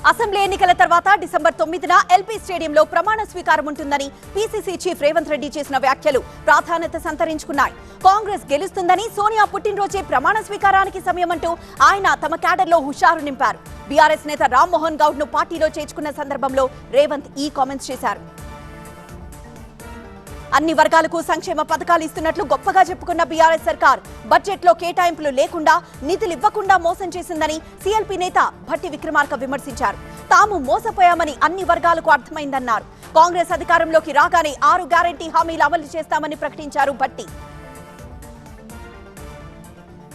Assembly ఎన్నికల తర్వాత December 9న LP స్టేడియంలో ప్రమాణ స్వీకారం ఉంటుందని పీసీసీ చీఫ్ రేవంత్ రెడ్డి చేసిన వ్యాఖ్యలు ప్రాధాన్యత సంతరించుకున్నాయి. కాంగ్రెస్ గెలుస్తుందని, సోనియా పుట్టినరోజే ప్రమాణ స్వీకారానికి సమయమంటూ ఆయన తమ క్యాడర్లో హుషారు నింపారు. బీఆర్ఎస్ నేత రామ్మోహన్ గౌడ్ ను పార్టీలో చేర్చుకున్న సందర్భంలో రేవంత్ ఈ కామెంట్స్ చేశారు. అన్ని వర్గాలకు సంక్షేమ పథకాలు ఇస్తున్నట్లు గొప్పగా చెప్పుకున్న బీఆర్ఎస్ సర్కార్ బడ్జెట్ లో కేటాయింపులు లేకుండా, నిధులు ఇవ్వకుండా మోసం చేసిందని సీఎల్పీ నేత భట్టి విక్రమార్క విమర్శించారు. తాము మోసపోయామని అన్ని వర్గాలకు అర్థమైందన్నారు. కాంగ్రెస్ అధికారంలోకి రాగానే 6 గ్యారెంటీ హామీలు అమలు చేస్తామని ప్రకటించారు భట్టి.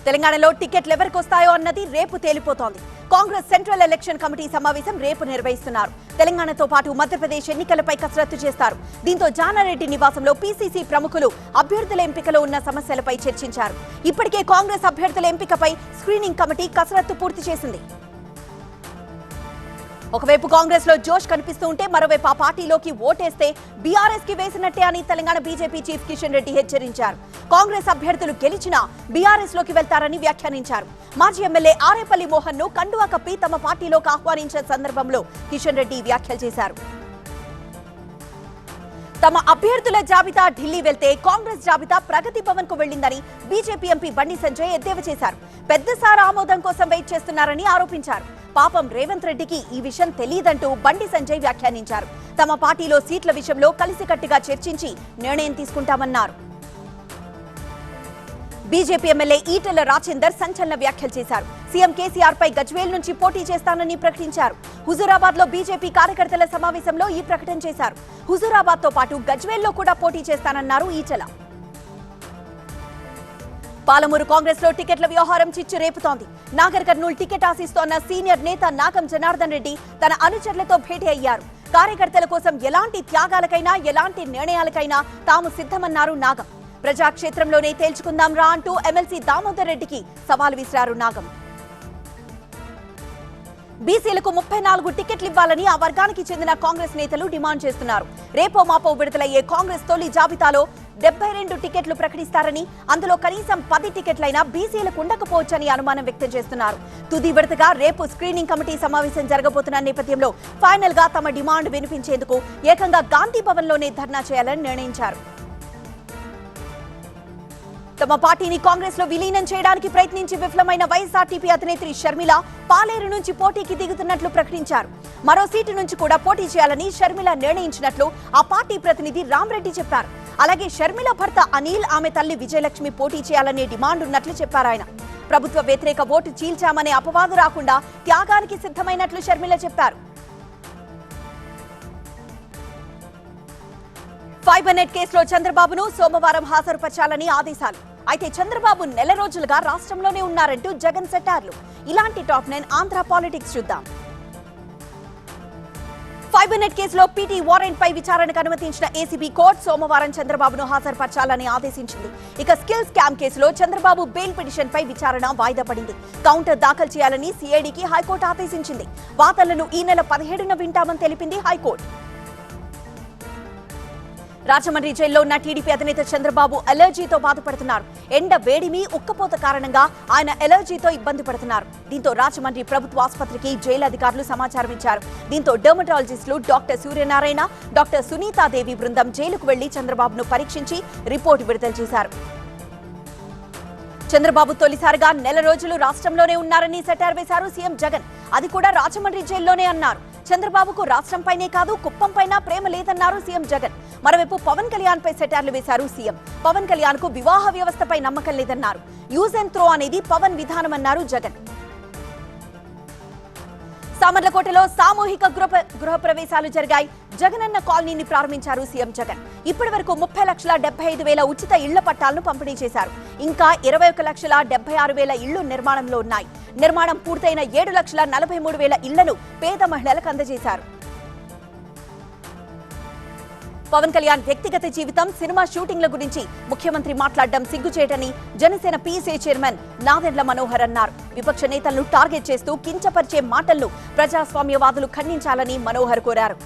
తెలంగాణలో టికెట్లు ఎవరికొస్తాయో అన్నది రేపు తేలిపోతోంది. కాంగ్రెస్ సెంట్రల్ ఎలక్షన్ కమిటీ సమావేశం రేపు నిర్వహిస్తున్నారు. తెలంగాణతో పాటు మధ్యప్రదేశ్ ఎన్నికలపై కసరత్తు చేస్తారు. దీంతో జానారెడ్డి నివాసంలో పీసీసీ ప్రముఖులు అభ్యర్థుల ఎంపికలో ఉన్న సమస్యలపై చర్చించారు. ఇప్పటికే కాంగ్రెస్ అభ్యర్థుల ఎంపికపై స్క్రీనింగ్ కమిటీ కసరత్తు పూర్తి చేసింది. ఒకవైపు కాంగ్రెస్ లో జోష్ కనిపిస్తూ ఉంటే, మరోవైపు ఆ పార్టీలోకి ఓటేస్తే బీఆర్ఎస్ కి వేసినట్టే అని తెలంగాణ బీజేపీ చీఫ్ కిషన్ రెడ్డి హెచ్చరించారు. కాంగ్రెస్ అభ్యర్థులు గెలిచినా బీఆర్ఎస్ లోకి వెళ్తారని వ్యాఖ్యానించారు. మాజీ ఎమ్మెల్యే ఆరేపల్లి మోహన్ ను కండువా కప్పి తమ పార్టీలోకి ఆహ్వానించిన సందర్భంలో కిషన్ రెడ్డి వ్యాఖ్యలు చేశారు. తమ అభ్యర్థుల జాబితా ఢిల్లీ వెళ్తే కాంగ్రెస్ జాబితా ప్రగతి భవన్ కు వెళ్లిందని బీజేపీ ఎంపీ బండి సంజయ్ ఎద్దేవా చేశారు. పెద్దసార ఆమోదం కోసం వెయిట్ చేస్తున్నారని ఆరోపించారు. పాపం రేవంత్ రెడ్డికి ఈ విషయం తెలియదంటూ బండి సంజయ్ వ్యాఖ్యానించారు. తమ పార్టీలో సీట్ల విషయంలో కలిసికట్టుగా చర్చించి నిర్ణయం తీసుకుంటామన్నారు. బీజేపీ ఎమ్మెల్యే ఈటెల రాజేందర్ సంచలన వ్యాఖ్యలు చేశారు. సీఎం కేసీఆర్ పై గజ్వేల్ నుంచి పోటీ చేస్తానని ప్రకటించారు. హుజూరాబాద్ లో బీజేపీ కార్యకర్తల సమావేశంలో ఈ ప్రకటన చేశారు. హుజూరాబాద్ తో పాటు గజ్వేల్ లో కూడా పోటీ చేస్తానన్నారు ఈటెల. పాలమూరు కాంగ్రెస్ లో టికెట్ల వ్యవహారం చిచ్చు రేపుతోంది. నాగర్ కర్నూల్ టికెట్ ఆశిస్తోన్న సీనియర్ నేత నాగం జనార్దన్ రెడ్డి తన అనుచరులతో భేటీ అయ్యారు. కార్యకర్తల కోసం ఎలాంటి త్యాగాలకైనా, ఎలాంటి నిర్ణయాలకైనా తాము సిద్ధమన్నారు నాగం. ప్రజాక్షేత్రంలోనే తేల్చుకుందాం రా అంటూ ఎమ్మెల్సీ దామోదర్ రెడ్డికి సవాల్ విసిరారు నాగం. బీసీలకు 34 టికెట్లు ఇవ్వాలని ఆ వర్గానికి చెందిన కాంగ్రెస్ నేతలు డిమాండ్ చేస్తున్నారు. రేపో మాపో విడుదలయ్యే కాంగ్రెస్ తొలి జాబితాలో 72 టికెట్లు ప్రకటిస్తారని, అందులో కనీసం 10 టికెట్లైనా బీసీలకు ఉండకపోవచ్చని అనుమానం వ్యక్తం చేస్తున్నారు. తుది విడతగా రేపు స్క్రీనింగ్ కమిటీ సమావేశం జరగబోతున్న నేపథ్యంలో ఫైనల్ గా తమ డిమాండ్ వినిపించేందుకు ఏకంగా గాంధీ భవన్ లోనే ధర్నా చేయాలని నిర్ణయించారు. తమ పార్టీని కాంగ్రెస్ లో విలీనం చేయడానికి ప్రయత్నించి విఫలమైన వైఎస్ఆర్టీపీ అధినేత్రి షర్మిల పాలేరు నుంచి పోటీకి దిగుతున్నట్లు ప్రకటించారు. మరో సీటు నుంచి కూడా పోటీ చేయాలని షర్మిల నిర్ణయించినట్లు ఆ పార్టీ ప్రతినిధి రామ్రెడ్డి చెప్పారు. అలాగే షర్మిల భర్త అనిల్, ఆమె తల్లి విజయలక్ష్మి పోటీ చేయాలనే డిమాండ్ ఉన్నట్లు చెప్పారు ఆయన. ప్రభుత్వ వ్యతిరేక ఓటు చీల్చామనే అపవాదు రాకుండా త్యాగానికి సిద్ధమైనట్లు షర్మిల చెప్పారు. ఫైబర్ నెట్ కేసులో చంద్రబాబును సోమవారం హాజరుపరచాలని ఆదేశాలు. అయితే చంద్రబాబు నెల రోజులుగా రాష్ట్రంలోనే ఉన్నారంటూ జగన్ సెటార్లు. ఇలాంటి టాప్ 9 ఆంధ్ర పాలిటిక్స్ చూద్దాం. ఫైబర్ నెట్ కేసులో పీటీ వారెంట్ పై విచారణకు అనుమతించిన ఏసీబీ కోర్టు సోమవారం చంద్రబాబును హాజరుపరచాలని ఆదేశించింది. ఇక స్కిల్ స్కామ్ కేసులో చంద్రబాబు బెయిల్ పిటిషన్ పై విచారణ వాయిదా పడింది. కౌంటర్ దాఖలు చేయాలని సిఐడికి హైకోర్టు ఆదేశించింది. వాదనలను ఈ నెల 17న వింటామని తెలిపింది హైకోర్టు. రాజమండ్రి జైల్లో ఉన్న టీడీపీ అధినేత చంద్రబాబు అలర్జీతో బాధపడుతున్నారు. ఎండ వేడిమి, ఉక్కపోత కారణంగా ఆయన అలర్జీతో ఇబ్బంది పడుతున్నారు. దీంతో రాజమండ్రి ప్రభుత్వ ఆసుపత్రికి జైలు అధికారులు సమాచారం ఇచ్చారు. దీంతో డెర్మటాలజిస్టులు డాక్టర్ సూర్యనారాయణ, డాక్టర్ సునీతాదేవి బృందం జైలుకు వెళ్లి చంద్రబాబును పరీక్షించి రిపోర్టు విడుదల చేశారు. చంద్రబాబు తొలిసారిగా నెల రోజులు రాష్ట్రంలోనే ఉన్నారని సెటార్ వేశారు సీఎం జగన్. అది కూడా రాజమండ్రి జైల్లోనే అన్నారు. చంద్రబాబుకు రాష్ట్రంపైనే కాదు, కుప్పంపైన ప్రేమ లేదన్నారు సీఎం జగన్. మరోవైపు పవన్ కళ్యాణ్ పై సెటార్లు వేశారు సీఎం. పవన్ కళ్యాణ్ కు వివాహ వ్యవస్థపై నమ్మకం లేదన్నారు. యూజ్ అండ్ త్రో అనేది పవన్ విధానమన్నారు జగన్. సామర్లకోటలో సామూహిక గృహ ప్రవేశాలు జరిగాయి. జగనన్న కాలనీని ప్రారంభించారు సీఎం జగన్. ఇప్పటి వరకు 30,75,000 ఉచిత ఇళ్ల పట్టాలను పంపిణీ చేశారు. ఇంకా 21,76,000 ఇళ్లు నిర్మాణంలో ఉన్నాయి. నిర్మాణం పూర్తయిన 7,43,000 ఇళ్లను పేద మహిళలకు అందజేశారు. పవన్ కళ్యాణ్ వ్యక్తిగత జీవితం, సినిమా షూటింగ్ల గురించి ముఖ్యమంత్రి మాట్లాడడం సిగ్గుచేటని జనసేన పీసీ చైర్మన్ నాదెండ్ల మనోహర్ అన్నారు. విపక్ష నేతలను టార్గెట్ చేస్తూ కించపరిచే మాటలను ప్రజాస్వామ్యవాదులు ఖండించాలని మనోహర్ కోరారు.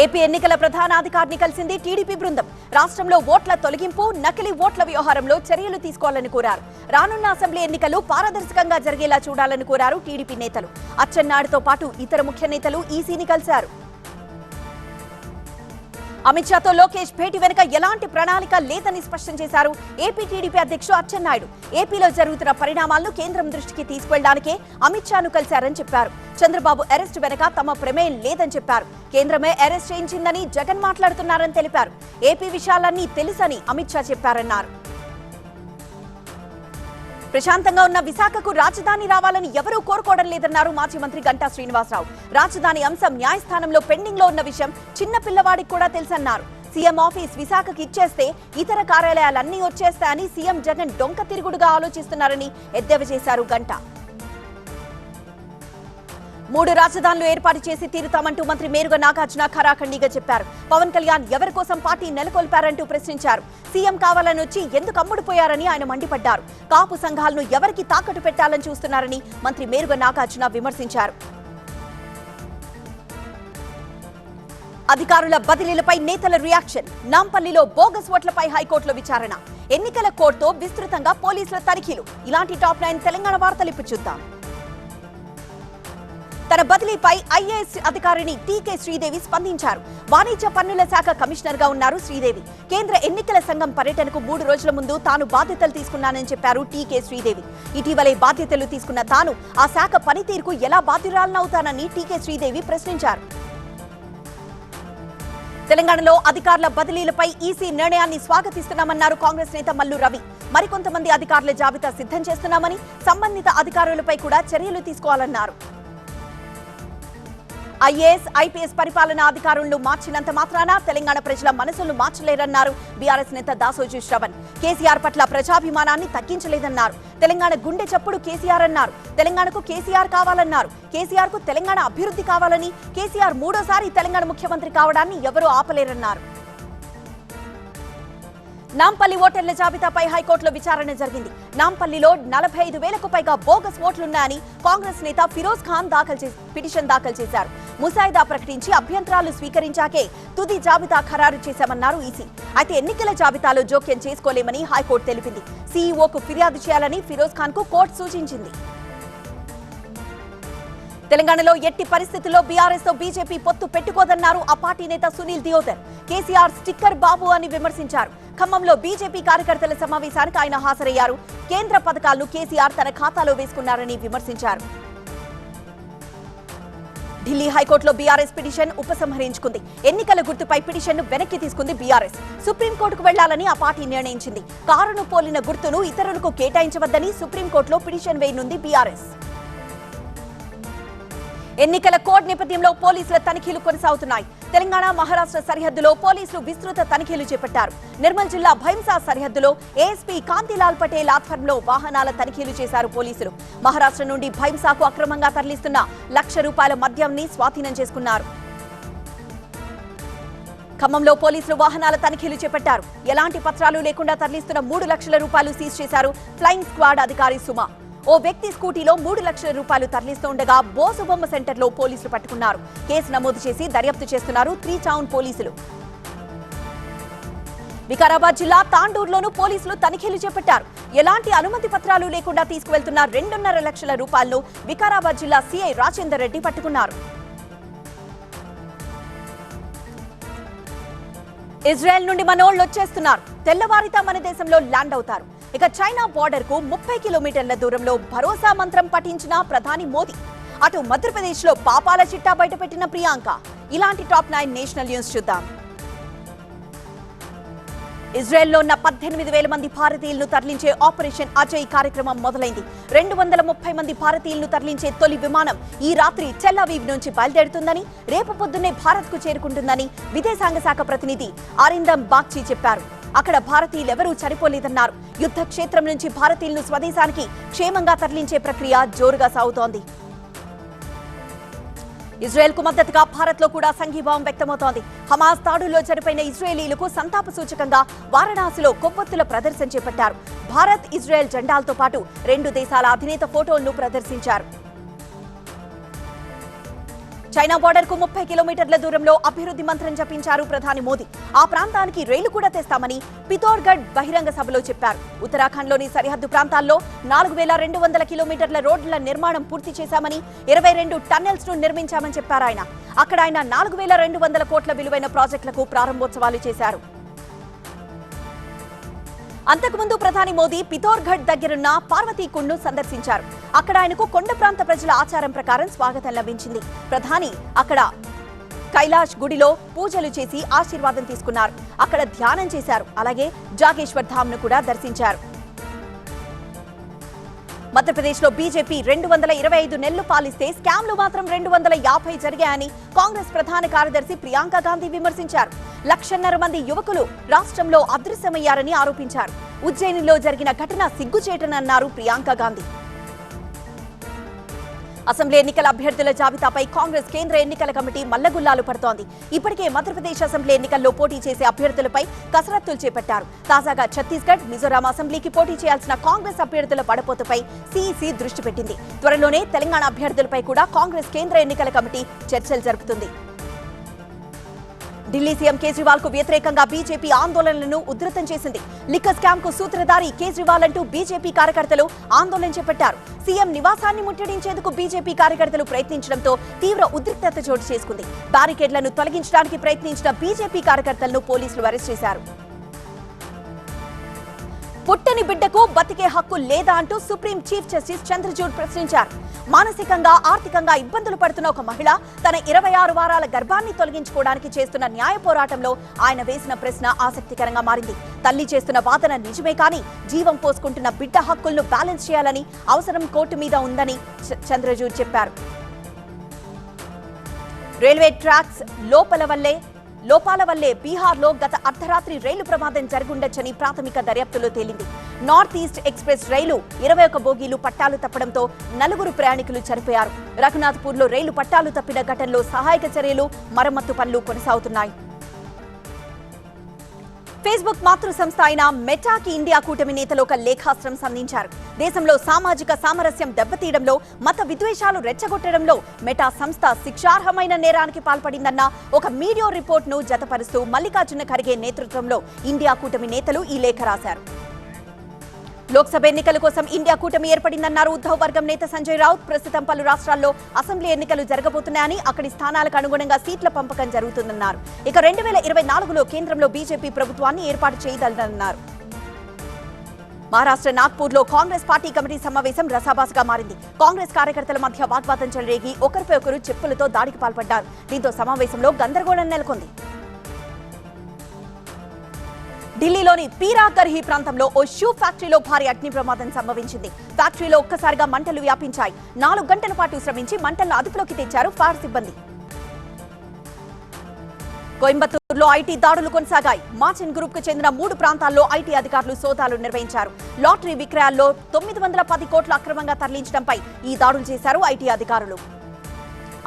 ఏపీ ఎన్నికల ప్రధానాధికారిని కలిసింది టీడీపీ బృందం. రాష్ట్రంలో ఓట్ల తొలగింపు, నకిలీ ఓట్ల వ్యవహారంలో చర్యలు తీసుకోవాలని కోరారు. రానున్న అసెంబ్లీ ఎన్నికలు పారదర్శకంగా జరిగేలా చూడాలని కోరారు టీడీపీ నేతలు. అచ్చెన్నాయుడుతో పాటు ఇతర ముఖ్య నేతలు ఈసీని కలిశారు. అమిత్ షాతో లోకేష్ భేటీ వెనుక ఎలాంటి ప్రణాళిక లేదని స్పష్టం చేశారు ఏపీ టీడీపీ అధ్యక్షుడు అచ్చెన్నాయుడు. ఏపీలో జరుగుతున్న పరిణామాలను కేంద్రం దృష్టికి తీసుకెళ్లడానికే అమిత్ షాను కలిశారని చెప్పారు. చంద్రబాబు అరెస్ట్ వెనుక తమ ప్రమేయం లేదని చెప్పారు. కేంద్రమే అరెస్ట్ చేయించిందని జగన్ మాట్లాడుతున్నారని తెలిపారు. ఏపీ విషయాలన్నీ తెలుసని అమిత్ షా చెప్పారన్నారు. ప్రశాంతంగా ఉన్న విశాఖకు రాజధాని రావాలని ఎవరూ కోరుకోవడం లేదన్నారు మాజీ మంత్రి గంటా శ్రీనివాసరావు. రాజధాని అంశం న్యాయస్థానంలో పెండింగ్ లో ఉన్న విషయం చిన్న పిల్లవాడికి కూడా తెలుసన్నారు. సీఎం ఆఫీస్ విశాఖకి ఇచ్చేస్తే ఇతర కార్యాలయాలన్నీ వచ్చేస్తాయని సీఎం జగన్ డొంక తిరుగుడుగా ఆలోచిస్తున్నారని ఎద్దేవా చేశారు గంటా. 3 రాజధానులు ఏర్పాటు చేసి తీరుతామంటూ మంత్రి మేరుగ నాగార్జున ఖరాఖండిగా చెప్పారు. పవన్ కళ్యాణ్ ఎవరి కోసం పార్టీ నెలకొల్పారంటూ ప్రశ్నించారు. సీఎం కావాలని వచ్చి ఎందుకు అమ్ముడుపోయారని ఆయన మండిపడ్డారు. కాపు సంఘాలను ఎవరికి తాకట్టు పెట్టాలని చూస్తున్నారని మంత్రి మేరుగ నాగార్జున విమర్శించారు. అధికారుల బదిలీలపై నేతల రియాక్షన్. నాంపల్లిలో బోగస్ ఓట్లపై హైకోర్టులో విచారణ. ఎన్నికల కోడ్తో విస్తృతంగా పోలీసుల తనిఖీలు. ఇలాంటి టాప్ 9 తెలంగాణ వార్తలు ఇప్పుడు చూద్దాం. తన బదిలీపై ఐఏఎస్ అధికారిని టీకే శ్రీదేవి స్పందించారు. వాణిజ్య పన్నుల శాఖ కమిషనర్ గా ఉన్నారు శ్రీదేవి. కేంద్ర ఎన్నికల సంఘం పర్యటనకు 3 రోజుల ముందు తాను బాధ్యతలు తీసుకున్నానని చెప్పారు టీకే శ్రీదేవి. ఇటీవలే బాధ్యతలు తీసుకున్న తాను ఆ శాఖ పనితీరుకు ఎలా బాధ్యురాలనవుతానని టీకే శ్రీదేవి ప్రశ్నించారు. తెలంగాణలో అధికారుల బదిలీలపై ఈసీ నిర్ణయాన్ని స్వాగతిస్తున్నామన్నారు కాంగ్రెస్ నేత మల్లు రవి. మరికొంతమంది అధికారుల జాబితా సిద్ధం చేస్తున్నామని, సంబంధిత అధికారులపై కూడా చర్యలు తీసుకోవాలన్నారు. ఐఏఎస్, ఐపీఎస్ పరిపాలనా అధికారులను మార్చినంత మాత్రాన తెలంగాణ ప్రజల మనసులను మార్చలేరన్నారు బీఆర్ఎస్ నేత దాసోజు శ్రవణ్. కేసీఆర్ పట్ల ప్రజాభిమానాన్ని తగ్గించలేదన్నారు. తెలంగాణ గుండె చప్పుడు కేసీఆర్ అన్నారు. తెలంగాణకు కేసీఆర్ కావాలన్నారు. కేసీఆర్ కు తెలంగాణ అభివృద్ధి కావాలని, కేసీఆర్ 3వ సారి తెలంగాణ ముఖ్యమంత్రి కావడాన్ని ఎవరూ ఆపలేరన్నారు. నాంపల్లి ఓటర్ల జాబితాపై హైకోర్టులో విచారణ జరిగింది. నాంపల్లిలో 45,000కు పైగా బోగస్ ఓట్లున్నాయని కాంగ్రెస్ నేత ఫిరోజ్ ఖాన్ పిటిషన్ దాఖలు చేశారు. ముసాయిదా ప్రకటించి అభ్యంతరాలు స్వీకరించాకే తుది జాబితా ఖరారు చేశామన్నారు ఈసీ. అయితే ఎన్నికల జాబితాలో జోక్యం చేసుకోలేమని హైకోర్టు తెలిపింది. సీఈఓకు ఫిర్యాదు చేయాలని ఫిరోజ్ ఖాన్ కు కోర్టు సూచించింది. తెలంగాణలో ఎట్టి పరిస్థితుల్లో బీఆర్ఎస్ తో బీజేపీ పొత్తు పెట్టుకోదన్నారు ఆ పార్టీ నేత సునీల్ దియోదర్. కేసీఆర్ స్టిక్కర్ బాబు అని విమర్శించారు. ఖమ్మంలో బీజేపీ కార్యకర్తల సమావేశానికి ఆయన హాజరయ్యారు. కేంద్ర పథకాలను కేసీఆర్ తన ఖాతాలో వేసుకున్నారని విమర్శించారు. ఢిల్లీ హైకోర్టులో బీఆర్ఎస్ పిటిషన్ ఉపసంహరించుకుంది. ఎన్నికల గుర్తుపై పిటిషన్ను వెనక్కి తీసుకుంది బీఆర్ఎస్. సుప్రీంకోర్టుకు వెళ్లాలని ఆ పార్టీ నిర్ణయించింది. కారును పోలిన గుర్తును ఇతరులకు కేటాయించవద్దని సుప్రీంకోర్టులో పిటిషన్ వేయనుంది బీఆర్ఎస్. ఎన్నికల కోడ్ నేపథ్యంలో పోలీసుల తనిఖీలు కొనసాగుతున్నాయి. తెలంగాణ, మహారాష్ట్ర సరిహద్దులో పోలీసులు విస్తృత తనిఖీలు చేపట్టారు. నిర్మల్ జిల్లా భైంసా సరిహద్దులో ఏఎస్పీ కాంతిలాల్ పటేల్ ఆధ్వర్యంలో వాహనాల తనిఖీలు చేశారు పోలీసులు. మహారాష్ట్ర నుండి భైంసాకు అక్రమంగా తరలిస్తున్న ₹1,00,000 మద్యాన్ని స్వాధీనం చేసుకున్నారు. ఖమ్మంలో పోలీసులు వాహనాల తనిఖీలు చేపట్టారు. ఎలాంటి పత్రాలు లేకుండా తరలిస్తున్న ₹3,00,000 సీజ్ చేశారు ఫ్లయింగ్ స్క్వాడ్ అధికారి సుమ. ఓ వ్యక్తి స్కూటీలో ₹3,00,000 తరలిస్తుండగా బోసుబొమ్మ సెంటర్లో పోలీసులు పట్టుకున్నారు. కేసు నమోదు చేసి దర్యాప్తు చేస్తున్నారు 3 టౌన్ పోలీసులు. వికారాబాద్ జిల్లా తాండూరులోనూ పోలీసులు తనిఖీలు చేపట్టారు. ఎలాంటి అనుమతి పత్రాలు లేకుండా తీసుకువెళ్తున్న ₹2.5 లక్షల వికారాబాద్ జిల్లా సీఐ రాజేందర్ రెడ్డి పట్టుకున్నారు. ఇజ్రాయెల్ నుండి మనోళ్లు వచ్చేస్తున్నారు. తెల్లవారితా మన దేశంలో ల్యాండ్ అవుతారు. ఇక చైనా బోర్డర్ కు 30 కిలోమీటర్ల దూరంలో భరోసా మంత్రం పఠించిన ప్రధాని మోదీ. అటు మధ్యప్రదేశ్ లో పాపాల చిట్టా బయటపెట్టిన ప్రియాంక. ఇలాంటి టాప్ 9 నేషనల్ న్యూస్ చూద్దాం. ఇజ్రాయెల్లో ఉన్న 18,000 మంది భారతీయులను తరలించే ఆపరేషన్ అజయ్ కార్యక్రమం మొదలైంది. 230 మంది భారతీయులను తరలించే తొలి విమానం ఈ రాత్రి టెల్ అవీవ్ నుంచి బయలుదేరుతుందని, రేపు పొద్దున్నే భారత్ కు చేరుకుంటుందని విదేశాంగ శాఖ ప్రతినిధి అరిందమ్ బాగ్చి చెప్పారు. అక్కడ భారతీయులెవరూ చనిపోలేదన్నారు. యుద్ధ క్షేత్రం నుంచి భారతీయులను స్వదేశానికి క్షేమంగా తరలించే ప్రక్రియ జోరుగా సాగుతోంది. ఇజ్రాయెల్ కు మద్దతుగా భారత్ లో కూడా సంఘీభావం వ్యక్తమవుతోంది. హమాస్ దాడుల్లో చనిపోయిన ఇజ్రాయేలీలకు సంతాప సూచకంగా వారణాసిలో కొవ్వొత్తుల ప్రదర్శన చేపట్టారు. భారత్, ఇజ్రాయెల్ జెండాలతో పాటు 2 దేశాల అధినేత ఫోటోలను ప్రదర్శించారు. చైనా బోర్డర్ కు 30 కిలోమీటర్ల దూరంలో అభివృద్ధి మంత్రం జపించారు ప్రధాని మోదీ. ఆ ప్రాంతానికి రైలు కూడా తెస్తామని పితోర్గఢ్ బహిరంగ సభలో చెప్పారు. ఉత్తరాఖండ్లోని సరిహద్దు ప్రాంతాల్లో 4200 కిలోమీటర్ల రోడ్ల నిర్మాణం పూర్తి చేశామని, 22 టన్నెల్స్ ను నిర్మించామని చెప్పారు ఆయన. అక్కడ ఆయన 4200 కోట్ల విలువైన ప్రాజెక్టులకు ప్రారంభోత్సవాలు చేశారు. అంతకుముందు ప్రధాని మోదీ పితోర్గఢ్ దగ్గరున్న పార్వతీకుండ్ను సందర్శించారు. అక్కడ ఆయనకు కొండ ప్రాంత ప్రజల ఆచారం ప్రకారం స్వాగతం లభించింది. ప్రధాని అక్కడ కైలాష్ గుడిలో పూజలు చేసి ఆశీర్వాదం తీసుకున్నారు. అక్కడ ధ్యానం చేశారు. అలాగే జాగేశ్వర్ ధామ్ ను కూడా దర్శించారు. మధ్యప్రదేశ్లో బీజేపీ 225 నెలలు పాలిస్తే స్కామ్లు మాత్రం 250 జరిగాయని కాంగ్రెస్ ప్రధాన కార్యదర్శి ప్రియాంక గాంధీ విమర్శించారు. 1,50,000 మంది యువకులు రాష్ట్రంలో అదృశ్యమయ్యారని ఆరోపించారు. ఉజ్జయినిలో జరిగిన ఘటన సిగ్గుచేటనన్నారు ప్రియాంక గాంధీ. అసెంబ్లీ ఎన్నికల అభ్యర్థుల జాబితాపై కాంగ్రెస్ కేంద్ర ఎన్నికల కమిటీ మల్లగుల్లాలు పడుతోంది. ఇప్పటికే మధ్యప్రదేశ్ అసెంబ్లీ ఎన్నికల్లో పోటీ చేసే అభ్యర్థులపై కసరత్తులు చేపట్టారు. తాజాగా ఛత్తీస్గఢ్, మిజోరాం అసెంబ్లీకి పోటీ చేయాల్సిన కాంగ్రెస్ అభ్యర్థుల పడపోతపై సీఈసీ దృష్టి పెట్టింది. త్వరలోనే తెలంగాణ అభ్యర్థులపై కూడా కాంగ్రెస్ కేంద్ర ఎన్నికల కమిటీ చర్చలు జరుపుతుంది. ఢిల్లీ సీఎం కేజ్రీవాల్ కు వ్యతిరేకంగా బీజేపీ ఆందోళనలను ఉధృతం చేసింది. లిక్కర్ స్కామ్ కు సూత్రధారి కేజ్రీవాల్ అంటూ బీజేపీ కార్యకర్తలు ఆందోళన చేపట్టారు. సీఎం నివాసాన్ని ముట్టడించేందుకు బీజేపీ కార్యకర్తలు ప్రయత్నించడంతో తీవ్ర ఉద్రిక్తత చోటు చేసుకుంది. బ్యారికేడ్లను తొలగించడానికి ప్రయత్నించిన బీజేపీ కార్యకర్తలను పోలీసులు అరెస్ట్ చేశారు. పుట్టని బిడ్డకు బతికే హక్కు లేదా అంటూ సుప్రీం చీఫ్ జస్టిస్ చంద్రచూడ్ ప్రశ్నించారు. మానసికంగా, ఆర్థికంగా ఇబ్బందులు పడుతున్న ఒక మహిళ తన 26 వారాల గర్భాన్ని తొలగించుకోవడానికి చేస్తున్న న్యాయ పోరాటంలో ఆయన వేసిన ప్రశ్న ఆసక్తికరంగా మారింది. తల్లి చేస్తున్న వాదన నిజమే, కానీ జీవం పోసుకుంటున్న బిడ్డ హక్కులను బ్యాలెన్స్ చేయాలని అవసరం కోర్టు మీద ఉందని చంద్రచూడ్ చెప్పారు. రైల్వే ట్రాక్స్ లోపాల వల్లే బీహార్లో గత అర్ధరాత్రి రైలు ప్రమాదం జరుగుండొచ్చని ప్రాథమిక దర్యాప్తులో తేలింది. నార్త్ ఈస్ట్ ఎక్స్ప్రెస్ రైలు 21 బోగీలు పట్టాలు తప్పడంతో 4 ప్రయాణికులు చనిపోయారు. రఘునాథ్పూర్లో రైలు పట్టాలు తప్పిన ఘటనలో సహాయక చర్యలు, మరమ్మతు పనులు కొనసాగుతున్నాయి. ఫేస్బుక్ మాతృ సంస్థ అయిన మెటాకి ఇండియా కూటమి నేతలు ఒక లేఖాస్త్రం సంధించారు. దేశంలో సామాజిక సామరస్యం దెబ్బతీయడంలో, మత విద్వేషాలు రెచ్చగొట్టడంలో మెటా సంస్థ శిక్షార్హమైన నేరానికి పాల్పడిందన్న ఒక మీడియా రిపోర్ట్ను జతపరుస్తూ మల్లికార్జున ఖర్గే నేతృత్వంలో ఇండియా కూటమి నేతలు ఈ లేఖ రాశారు. లోక్సభ ఎన్నికల కోసం ఇండియా కూటమి ఏర్పడిందన్నారు ఉద్ధవ్ వర్గం నేత సంజయ్ రౌత్. ప్రస్తుతం పలు రాష్ట్రాల్లో అసెంబ్లీ ఎన్నికలు జరగబోతున్నాయని, అక్కడి స్థానాలకు అనుగుణంగా సీట్ల పంపకం జరుగుతుందన్నారు. ఇక 2024లో కేంద్రంలో బీజేపీ ప్రభుత్వాన్ని ఏర్పాటు చేయదన్నారు. మహారాష్ట్ర నాగ్పూర్లో కాంగ్రెస్ పార్టీ కమిటీ సమావేశం రసాబాస్గా మారింది. కాంగ్రెస్ కార్యకర్తల మధ్య వాగ్వాదం చెలరేగి ఒకరిపై ఒకరు చెప్పులతో దాడికి పాల్పడ్డారు. దీంతో సమావేశంలో గందరగోళం నెలకొంది. ఢిల్లీలోని పీరాకర్హి ప్రాంతంలో ఓ షూ ఫ్యాక్టరీలో భారీ అగ్ని ప్రమాదం సంభవించింది. ఫ్యాక్టరీలో ఒక్కసారిగా మంటలు వ్యాపించాయి. 4 గంటల పాటు శ్రమించి మంటలను అదుపులోకి తెచ్చారు ఫైర్ సిబ్బంది. కోయంబత్తూరులో ఐటీ దాడులు కొనసాగాయి. మార్చిన్ గ్రూప్ కు చెందిన 3 ప్రాంతాల్లో ఐటీ అధికారులు సోదాలు నిర్వహించారు. లాటరీ విక్రయాల్లో 910 కోట్లు అక్రమంగా తరలించడంపై ఈ దాడులు చేశారు ఐటీ అధికారులు.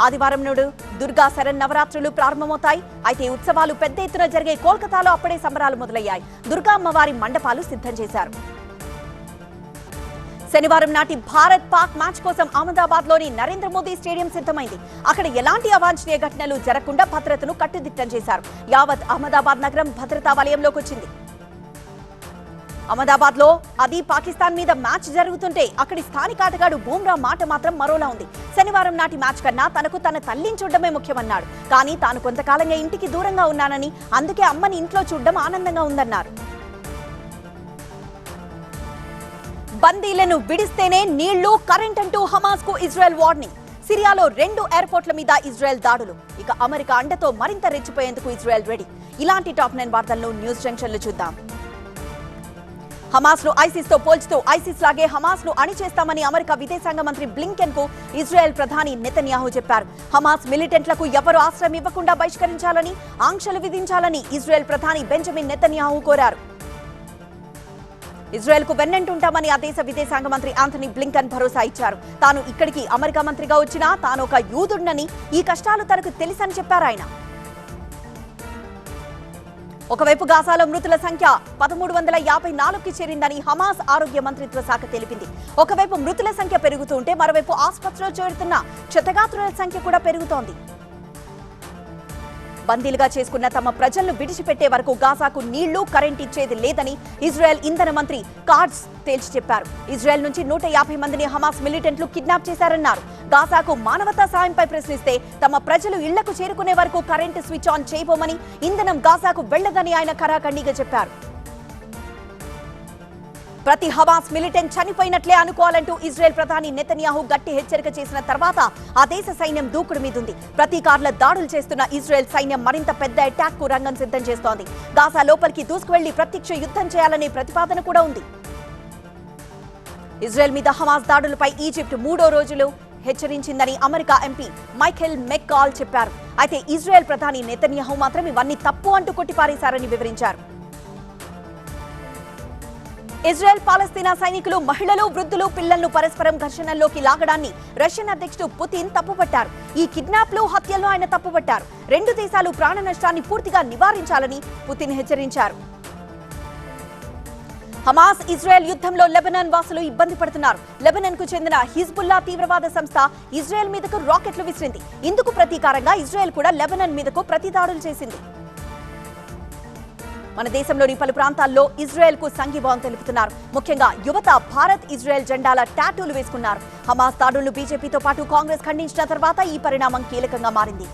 ఆదివారం నాడు దుర్గా శరన్నవరాత్రులు ప్రారంభమవుతాయి. అయితే ఉత్సవాలు పెద్ద ఎత్తున జరిగే కోల్కతాలో అప్పుడే సంబరాలు మొదలయ్యాయి. దుర్గా అమ్మవారి మండపాలు సిద్ధం చేశారు. శనివారం నాటి భారత్ పాక్ మ్యాచ్ కోసం అహ్మదాబాద్లోని నరేంద్ర మోదీ స్టేడియం సిద్ధమైంది. అక్కడ ఎలాంటి అవాంఛనీయ ఘటనలు జరగకుండా భద్రతను కట్టుదిట్టం చేశారు. యావత్ అహ్మదాబాద్ నగరం భద్రతా వలయంలోకి వచ్చింది. అహ్మదాబాద్ లో అది పాకిస్తాన్ మీద మ్యాచ్ జరుగుతుంటే అక్కడి స్థానిక ఆటగాడు బూమ్రా మాట మాత్రం మరోలా ఉంది. శనివారం నాటి మ్యాచ్ కన్నా తనకు తన తల్లిని చూడడమే ముఖ్యమన్నాడు. కానీ తాను కొంతకాలంగా ఇంటికి దూరంగా ఉన్నానని, అందుకే అమ్మని ఇంట్లో చూడడం ఆనందంగా ఉందన్నారు. బందీలను విడిస్తేనే నీళ్లు, కరెంట్ అంటూ హమాస్ కు ఇజ్రాయెల్ వార్నింగ్. సిరియాలో 2 ఎయిర్పోర్ట్ల మీద ఇజ్రాయెల్ దాడులు. ఇక అమెరికా అండతో మరింత రెచ్చిపోయేందుకు ఇజ్రాయెల్ రెడీ. ఇలాంటి టాప్ 9 వార్తలను న్యూస్ జంక్షన్ లో చూద్దాం. హమాస్ ను ఐసిస్ తో పోల్చుతూ ఐసిస్ లాగే హమాస్ ను అణిచేస్తామని అమెరికా విదేశాంగ మంత్రి బ్లింకెన్ కు ఇజ్రాయెల్ ప్రధాని నెతన్యాహు చెప్పారు. హమాస్ మిలిటెంట్లకు ఎవరు ఆశ్రయం ఇవ్వకుండా బహిష్కరించాలని, ఆంక్షలు విధించాలని ఇజ్రాయెల్ ప్రధాని బెంజమిన్ నెతన్యాహు కోరారు. ఇజ్రాయెల్ కు వెన్నంటుంటామని ఆ దేశ విదేశాంగ మంత్రి ఆంథనీ బ్లింకన్ భరోసా ఇచ్చారు. తాను ఇక్కడికి అమెరికా మంత్రిగా వచ్చినా తాను ఒక యూదుడినని, ఈ కష్టాలు తనకు తెలుసని చెప్పారు ఆయన. ఒకవైపు గాజాలో మృతుల సంఖ్య 1354కి చేరిందని హమాస్ ఆరోగ్య మంత్రిత్వ శాఖ తెలిపింది. ఒకవైపు మృతుల సంఖ్య పెరుగుతుంటే మరోవైపు ఆసుపత్రిలో చేరుతున్న క్షతగాత్రుల సంఖ్య కూడా పెరుగుతోంది. బందీలుగా చేసుకున్న తమ ప్రజలను విడిచిపెట్టే వరకు గాజాకు నీళ్లు కరెంట్ ఇచ్చేది లేదని ఇజ్రాయెల్ ఇంధన మంత్రి కార్డ్స్ తేల్చి చెప్పారు. ఇజ్రాయెల్ నుంచి 150 మందిని హమాస్ మిలిటెంట్లు కిడ్నాప్ చేశారన్నారు. గాజాకు మానవతా సాయంపై ప్రశ్నిస్తే తమ ప్రజలు ఇళ్లకు చేరుకునే వరకు కరెంటు స్విచ్ ఆన్ చేయబోమని, ఇంధనం గాజాకు వెళ్లదని ఆయన ఖరాఖండిగా చెప్పారు. ప్రతి హమాస్ మిలిటెంట్ చనిపోయినట్లే అనుకోవాలంటూ ఇజ్రాయెల్ ప్రధాని నెతన్యాహు గట్టి హెచ్చరిక చేసిన తర్వాత ఆ దేశ సైన్యం దూకుడు మీదుంది. ప్రతీకారుల దాడులు చేస్తున్న ఇజ్రాయెల్ సైన్యం మరింత పెద్ద అటాక్ కు రంగం సిద్ధం చేస్తోంది. గాజా లోపలికి దూసుకువెళ్లి ప్రత్యక్ష యుద్ధం చేయాలనే ప్రతిపాదన కూడా ఉంది. ఇజ్రాయెల్ మీద హమాస్ దాడులపై ఈజిప్ట్ 3వ రోజులు హెచ్చరించిందని అమెరికా ఎంపీ మైఖేల్ మెక్కాల్ చెప్పారు. అయితే ఇజ్రాయెల్ ప్రధాని నెతన్యాహు మాత్రం ఇవన్నీ తప్పు అంటూ కొట్టిపారేశారని వివరించారు. ఇజ్రాయెల్ పాలస్తీనా సైనికులు మహిళలు, వృద్ధులు, పిల్లలను పరస్పరం ఘర్షణల్లోకి లాగడాన్ని రష్యన్ అధ్యక్షుడు పుతిన్ తప్పుపట్టారు. ఈ కిడ్నాప్లు, హత్యలను ఆయన తప్పుపట్టారు. 2 దేశాలు ప్రాణ నష్టాన్ని పూర్తిగా నివారించాలని పుతిన్ హెచ్చరించారు. హమాస్ ఇజ్రాయెల్ యుద్ధంలో లెబనాన్ వాసులు ఇబ్బంది పడుతున్నారు. లెబనాన్ కు చెందిన హిజ్బుల్లా తీవ్రవాద సంస్థ ఇజ్రాయెల్ మీదకు రాకెట్లు విసిరింది. ఇందుకు ప్రతీకారంగా ఇజ్రాయెల్ కూడా లెబనాన్ మీదకు ప్రతిదాడులు చేసింది. మన దేశంలోని పలు ప్రాంతాల్లో ఇజ్రాయెల్ కు సంఘీభావం తెలుపుతున్నారు. ముఖ్యంగా యువత భారత్ ఇజ్రాయెల్ జెండాల టాటూలు వేసుకున్నారు. హమాస్ దాడులను బీజేపీతో పాటు కాంగ్రెస్ ఖండించిన తర్వాత ఈ పరిణామం కీలకంగా మారింది.